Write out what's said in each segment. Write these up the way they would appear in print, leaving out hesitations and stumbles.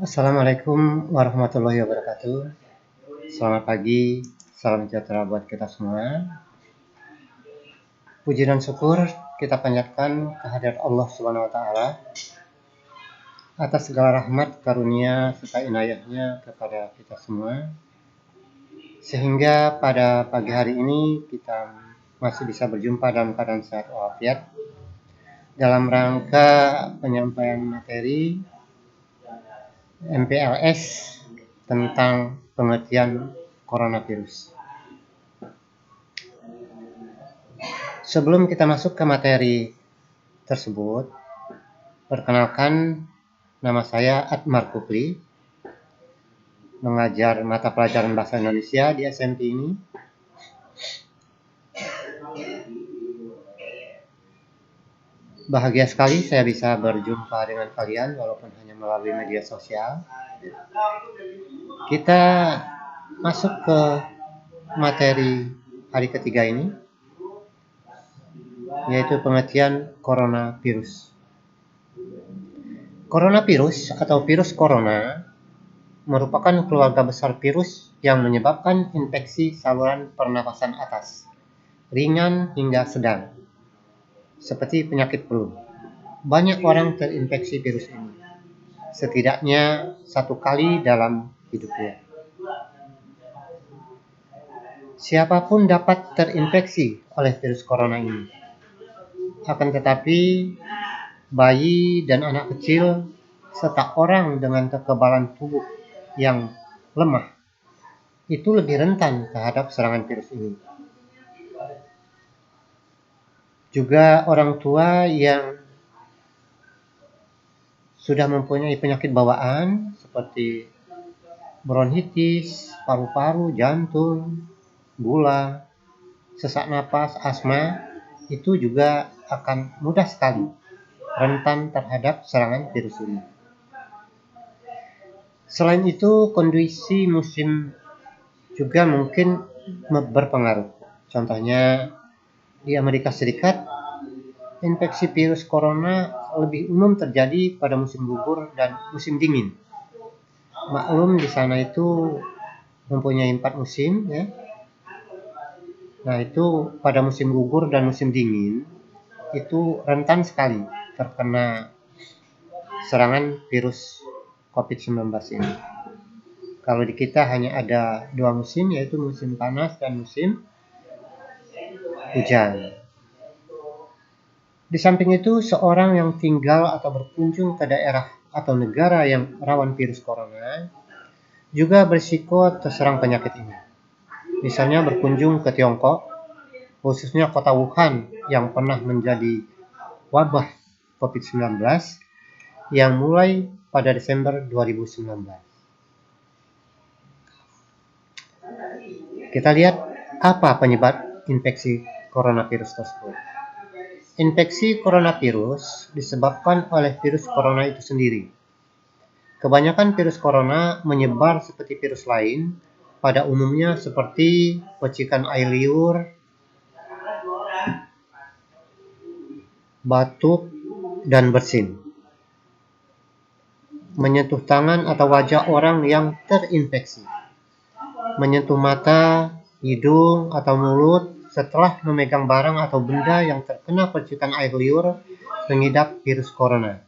Assalamualaikum warahmatullahi wabarakatuh. Selamat pagi, salam sejahtera buat kita semua. Puji dan syukur kita panjatkan kehadirat Allah Subhanahu wa taala atas segala rahmat, karunia serta inayahnya kepada kita semua. Sehingga pada pagi hari ini kita masih bisa berjumpa dalam keadaan sehat walafiat dalam rangka penyampaian materi MPLS tentang pengertian coronavirus. Sebelum kita masuk ke materi tersebut, perkenalkan nama saya Atmar Kukli, mengajar mata pelajaran bahasa Indonesia di SMP ini. Bahagia sekali saya bisa berjumpa dengan kalian walaupun hanya melalui media sosial. Kita masuk ke materi hari ketiga ini, yaitu pengertian coronavirus. Coronavirus atau virus corona merupakan keluarga besar virus yang menyebabkan infeksi saluran pernapasan atas, ringan hingga sedang, seperti penyakit flu. Banyak orang terinfeksi virus ini, setidaknya 1 kali dalam hidupnya. Siapapun dapat terinfeksi oleh virus corona ini. Akan tetapi, bayi dan anak kecil serta orang dengan kekebalan tubuh yang lemah itu lebih rentan terhadap serangan virus ini. Juga orang tua yang sudah mempunyai penyakit bawaan seperti bronkitis, paru-paru, jantung, gula, sesak napas, asma, itu juga akan mudah sekali rentan terhadap serangan virus ini. Selain itu, kondisi musim juga mungkin berpengaruh. Contohnya, di Amerika Serikat, infeksi virus corona lebih umum terjadi pada musim gugur dan musim dingin. Maklum di sana itu mempunyai 4 musim, ya. Nah, itu pada musim gugur dan musim dingin itu rentan sekali terkena serangan virus COVID-19 ini. Kalau di kita hanya ada 2 musim, yaitu musim panas dan musim hujan. Di samping itu, seorang yang tinggal atau berkunjung ke daerah atau negara yang rawan virus corona juga berisiko terserang penyakit ini. Misalnya berkunjung ke Tiongkok, khususnya kota Wuhan yang pernah menjadi wabah COVID-19 yang mulai pada Desember 2019. Kita lihat apa penyebab infeksi coronavirus tersebut. Infeksi coronavirus disebabkan oleh virus corona itu sendiri. Kebanyakan virus corona menyebar seperti virus lain, pada umumnya seperti percikan air liur, batuk, dan bersin. Menyentuh tangan atau wajah orang yang terinfeksi. Menyentuh mata, hidung, atau mulut setelah memegang barang atau benda yang terkena percikan air liur mengidap virus corona.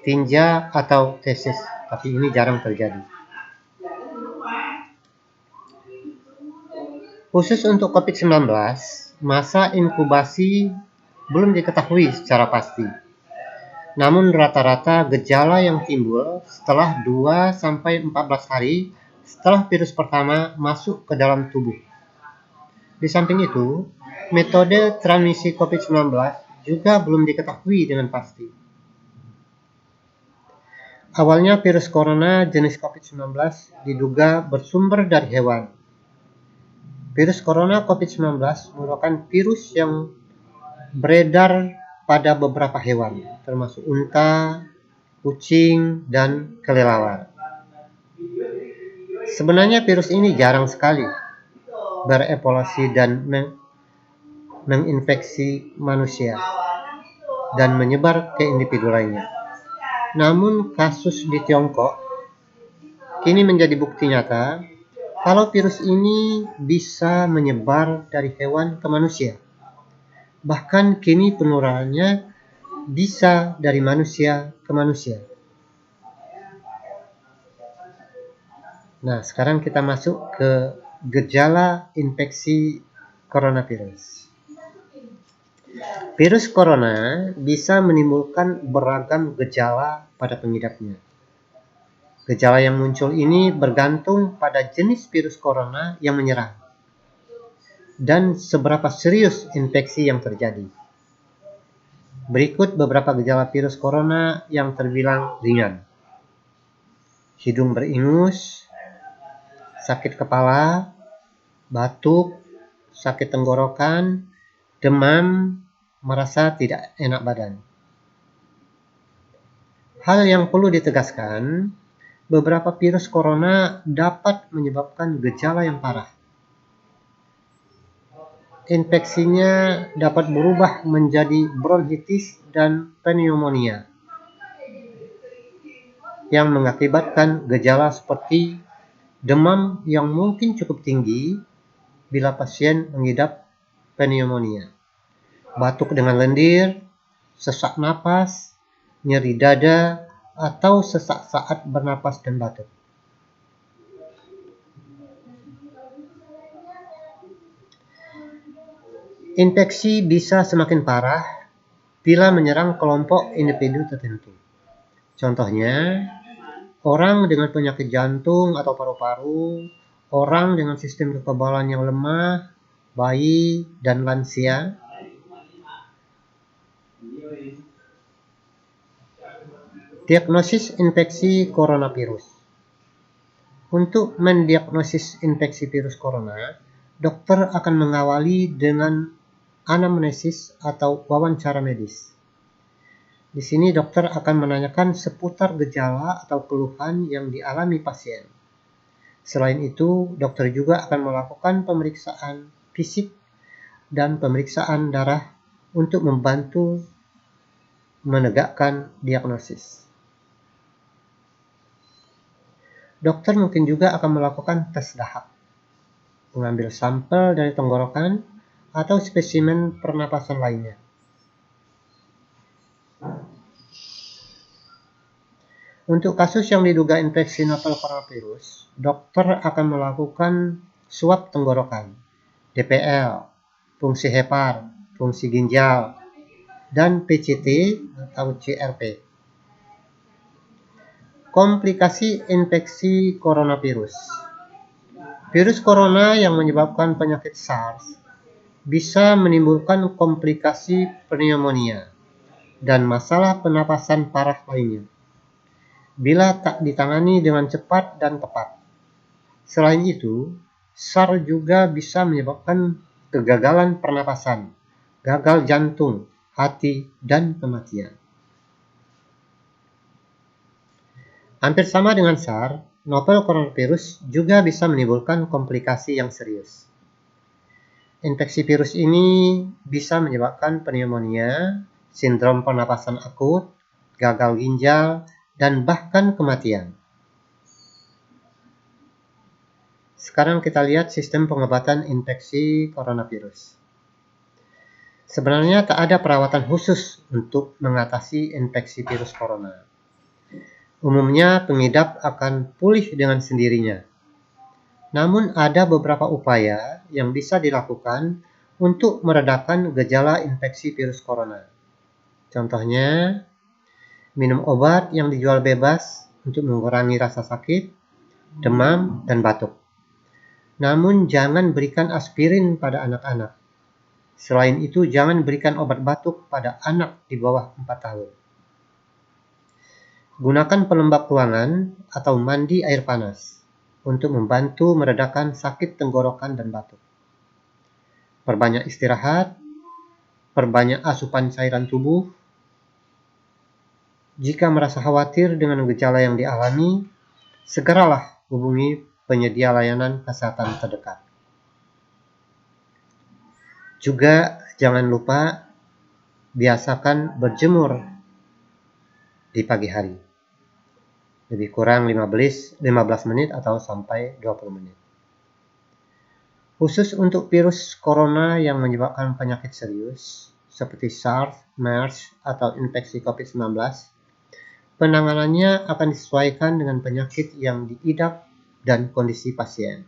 Tinja atau tesis, tapi ini jarang terjadi. Khusus untuk COVID-19, masa inkubasi belum diketahui secara pasti. Namun rata-rata gejala yang timbul setelah 2-14 hari setelah virus pertama masuk ke dalam tubuh. Di samping itu, metode transmisi COVID-19 juga belum diketahui dengan pasti. Awalnya virus corona jenis COVID-19 diduga bersumber dari hewan. Virus corona COVID-19 merupakan virus yang beredar pada beberapa hewan, termasuk unta, kucing, dan kelelawar. Sebenarnya virus ini jarang sekali berevolusi dan menginfeksi manusia dan menyebar ke individu lainnya. Namun kasus di Tiongkok kini menjadi bukti nyata kalau virus ini bisa menyebar dari hewan ke manusia. Bahkan kini penularannya bisa dari manusia ke manusia. Nah, sekarang kita masuk ke gejala infeksi coronavirus. Virus corona bisa menimbulkan beragam gejala pada pengidapnya. Gejala yang muncul ini bergantung pada jenis virus corona yang menyerang dan seberapa serius infeksi yang terjadi. Berikut beberapa gejala virus corona yang terbilang ringan. Hidung beringus, sakit kepala, batuk, sakit tenggorokan, demam, merasa tidak enak badan. Hal yang perlu ditegaskan, beberapa virus corona dapat menyebabkan gejala yang parah. Infeksinya dapat berubah menjadi bronkitis dan pneumonia yang mengakibatkan gejala seperti demam yang mungkin cukup tinggi bila pasien mengidap pneumonia, batuk dengan lendir, sesak napas, nyeri dada, atau sesak saat bernapas dan batuk. Infeksi bisa semakin parah bila menyerang kelompok individu tertentu. Contohnya, orang dengan penyakit jantung atau paru-paru, orang dengan sistem kekebalan yang lemah, bayi, dan lansia. Diagnosis infeksi coronavirus. Untuk mendiagnosis infeksi virus corona, dokter akan mengawali dengan anamnesis atau wawancara medis. Di sini dokter akan menanyakan seputar gejala atau keluhan yang dialami pasien. Selain itu, dokter juga akan melakukan pemeriksaan fisik dan pemeriksaan darah untuk membantu menegakkan diagnosis. Dokter mungkin juga akan melakukan tes dahak, mengambil sampel dari tenggorokan atau spesimen pernapasan lainnya. Untuk kasus yang diduga infeksi novel coronavirus, dokter akan melakukan swab tenggorokan, DPL, fungsi hepar, fungsi ginjal, dan PCT atau CRP. Komplikasi infeksi coronavirus. Virus corona yang menyebabkan penyakit SARS bisa menimbulkan komplikasi pneumonia dan masalah pernapasan parah lainnya bila tak ditangani dengan cepat dan tepat. Selain itu, SARS juga bisa menyebabkan kegagalan pernapasan, gagal jantung, hati, dan kematian. Hampir sama dengan SARS, novel coronavirus juga bisa menimbulkan komplikasi yang serius. Infeksi virus ini bisa menyebabkan pneumonia, sindrom pernapasan akut, gagal ginjal, dan bahkan kematian. Sekarang kita lihat sistem pengobatan infeksi coronavirus. Sebenarnya tak ada perawatan khusus untuk mengatasi infeksi virus corona. Umumnya pengidap akan pulih dengan sendirinya. Namun ada beberapa upaya yang bisa dilakukan untuk meredakan gejala infeksi virus corona. Contohnya, minum obat yang dijual bebas untuk mengurangi rasa sakit, demam, dan batuk. Namun jangan berikan aspirin pada anak-anak. Selain itu, jangan berikan obat batuk pada anak di bawah 4 tahun. Gunakan pelembab ruangan atau mandi air panas untuk membantu meredakan sakit tenggorokan dan batuk. Perbanyak istirahat, perbanyak asupan cairan tubuh. Jika merasa khawatir dengan gejala yang dialami, segeralah hubungi penyedia layanan kesehatan terdekat. Juga jangan lupa biasakan berjemur di pagi hari. lebih kurang 15 menit atau sampai 20 menit. Khusus untuk virus corona yang menyebabkan penyakit serius, seperti SARS, MERS, atau infeksi COVID-19, penanganannya akan disesuaikan dengan penyakit yang diidap dan kondisi pasien.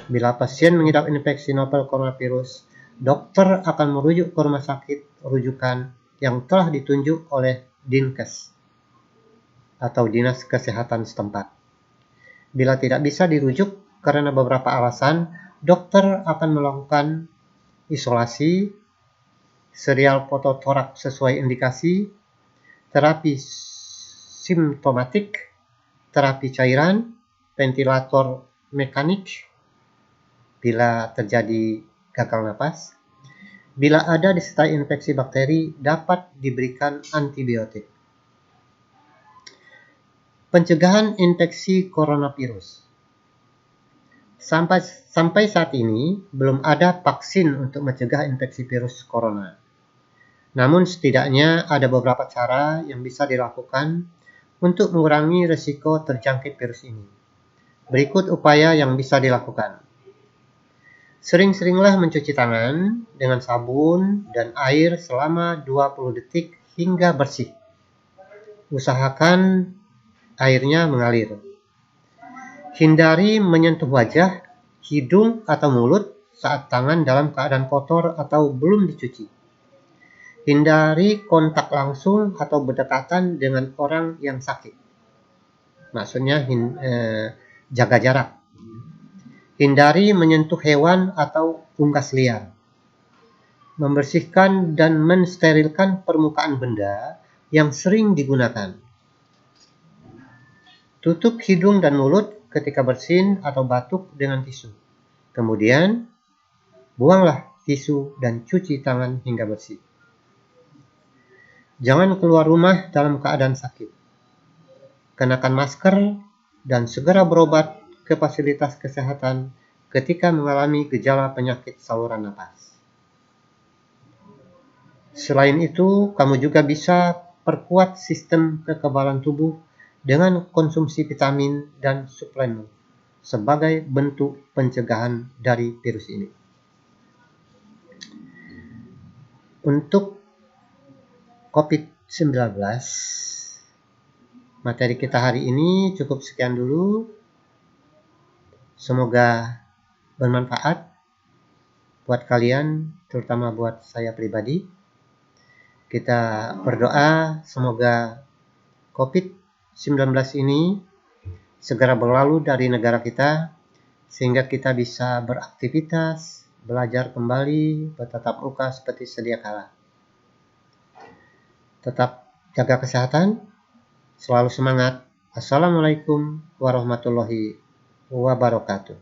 Bila pasien mengidap infeksi novel coronavirus, dokter akan merujuk ke rumah sakit rujukan yang telah ditunjuk oleh Dinkes atau Dinas Kesehatan setempat. Bila tidak bisa dirujuk karena beberapa alasan, dokter akan melakukan isolasi, serial fototoraks sesuai indikasi, terapi simptomatik, terapi cairan, ventilator mekanik bila terjadi gagal napas. Bila ada disertai infeksi bakteri, dapat diberikan antibiotik. Pencegahan infeksi coronavirus. Sampai saat ini, belum ada vaksin untuk mencegah infeksi virus corona. Namun setidaknya ada beberapa cara yang bisa dilakukan untuk mengurangi risiko terjangkit virus ini. Berikut upaya yang bisa dilakukan. Sering-seringlah mencuci tangan dengan sabun dan air selama 20 detik hingga bersih. Usahakan airnya mengalir. Hindari menyentuh wajah, hidung, atau mulut saat tangan dalam keadaan kotor atau belum dicuci. Hindari kontak langsung atau berdekatan dengan orang yang sakit. Maksudnya jaga jarak. Hindari menyentuh hewan atau unggas liar. Membersihkan dan mensterilkan permukaan benda yang sering digunakan. Tutup hidung dan mulut ketika bersin atau batuk dengan tisu. Kemudian, buanglah tisu dan cuci tangan hingga bersih. Jangan keluar rumah dalam keadaan sakit. Kenakan masker dan segera berobat ke fasilitas kesehatan ketika mengalami gejala penyakit saluran napas. Selain itu, kamu juga bisa perkuat sistem kekebalan tubuh dengan konsumsi vitamin dan suplemen sebagai bentuk pencegahan dari virus ini. Untuk COVID-19, materi kita hari ini cukup sekian dulu. Semoga bermanfaat buat kalian, terutama buat saya pribadi. Kita berdoa semoga COVID-19 ini segera berlalu dari negara kita, sehingga kita bisa beraktivitas, belajar kembali, bertatap muka seperti sedia kala. Tetap jaga kesehatan, selalu semangat. Assalamualaikum warahmatullahi wabarakatuh.